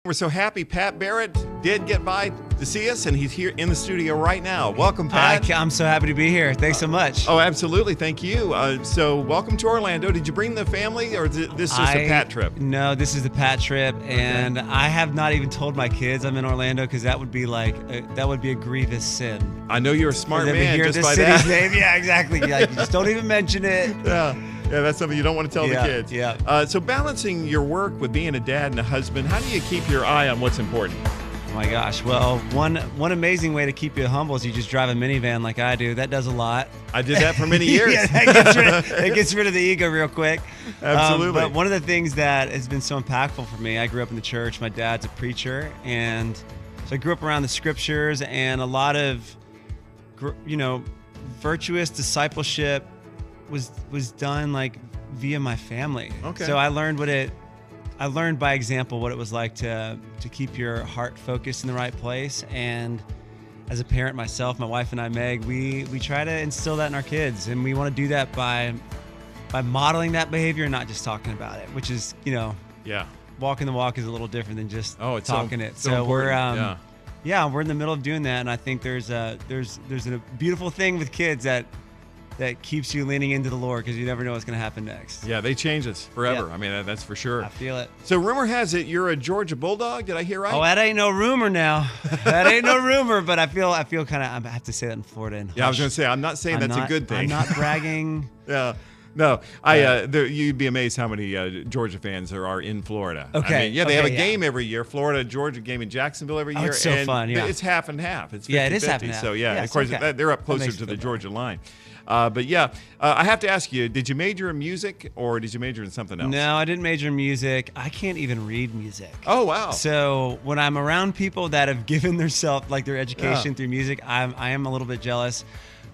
We're so happy Pat Barrett did get by to see us, and he's here in the studio right now. Welcome, Pat. I'm so happy to be here. Thanks so much. Oh, absolutely. Thank you. So welcome to Orlando. Did you bring the family, or is this just a Pat trip? No, this is the Pat trip, and I have not even told my kids I'm in Orlando because that would be a grievous sin. I know you're a smart man hear just this by city's that. name. Yeah, exactly. Like, you just don't even mention it. Yeah, that's something you don't want to tell the kids. Yeah. So balancing your work with being a dad and a husband, how do you keep your eye on what's important? Oh my gosh. Well, one amazing way to keep you humble is you just drive a minivan like I do. That does a lot. I did that for many years. Yeah, that gets rid of the ego real quick. Absolutely. But one of the things that has been so impactful for me, I grew up in the church. My dad's a preacher, and so I grew up around the scriptures, and a lot of, virtuous discipleship was done like via my family. Okay. So I learned by example what it was like to keep your heart focused in the right place. And as a parent myself, my wife and I, Meg, we try to instill that in our kids, and we want to do that by modeling that behavior and not just talking about it, which is, walking the walk is a little different than just talking it. So we're we're in the middle of doing that, and I think there's a beautiful thing with kids that keeps you leaning into the Lord, because you never know what's going to happen next. Yeah, they change us forever. Yeah. I mean, that's for sure. I feel it. So rumor has it you're a Georgia Bulldog. Did I hear right? Oh, that ain't no rumor now. That ain't no rumor, but I feel kind of, I have to say that in Florida. Yeah, I was going to say, I'm not saying that's a good thing. I'm not bragging. Yeah. No, you'd be amazed how many Georgia fans there are in Florida. Okay. I mean, they have a game every year. Florida-Georgia game in Jacksonville every year. It's so fun, yeah. It's half and half. It's 50-50. Yeah, it is half and half. So, Yeah, of course, okay. they're up closer to the Georgia line. I have to ask you, did you major in music, or did you major in something else? No, I didn't major in music. I can't even read music. Oh, wow. So when I'm around people that have given their education through music, I am a little bit jealous.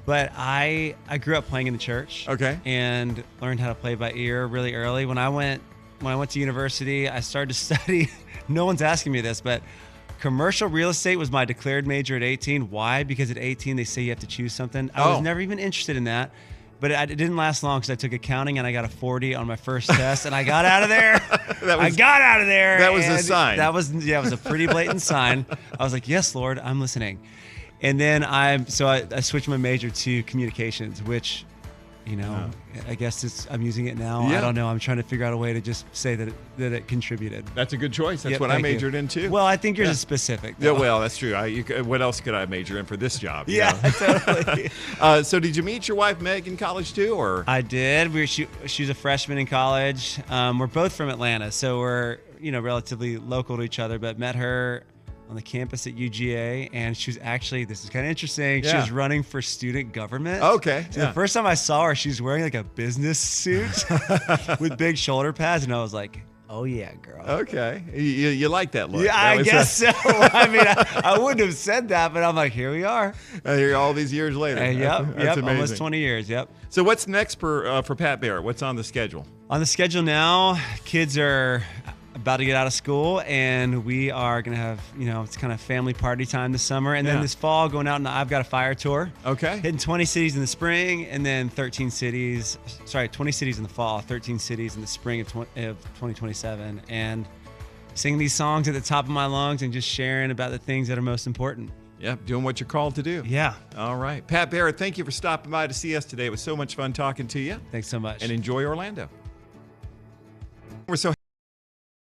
But I grew up playing in the church. Okay. And learned how to play by ear really early. When I went to university, I started to study. No one's asking me this, but commercial real estate was my declared major at 18. Why? Because at 18 they say you have to choose something. I was never even interested in that. But it didn't last long, because I took accounting and I got a 40 on my first test, and I got out of there. I got out of there. That was a sign. It was a pretty blatant sign. I was like, yes, Lord, I'm listening. And then I switched my major to communications, which, I guess I'm using it now. Yeah. I don't know. I'm trying to figure out a way to just say that it contributed. That's a good choice. That's what I majored in too. Well, I think yours is specific, though. Yeah, well, that's true. What else could I major in for this job? Yeah, totally. So did you meet your wife Meg in college too, or? I did. She was a freshman in college. We're both from Atlanta, so we're relatively local to each other. But met her on the campus at UGA, and she was actually, this is kind of interesting, she was running for student government. Okay. So the first time I saw her, she was wearing like a business suit with big shoulder pads, and I was like, oh yeah, girl. Okay. You like that look. Yeah, I guess so. I mean, I wouldn't have said that, but I'm like, here we are. Here all these years later. Yep, That's amazing. Almost 20 years, yep. So what's next for Pat Barrett? What's on the schedule? On the schedule now, kids are about to get out of school, and we are going to have, it's kind of family party time this summer. And then this fall, going out, and I've got a fire tour. Okay. Hitting 20 cities in the spring, and then 20 cities in the fall, 13 cities in the spring of 2027. And singing these songs at the top of my lungs and just sharing about the things that are most important. Yep, doing what you're called to do. Yeah. All right. Pat Barrett, thank you for stopping by to see us today. It was so much fun talking to you. Thanks so much. And enjoy Orlando. We're so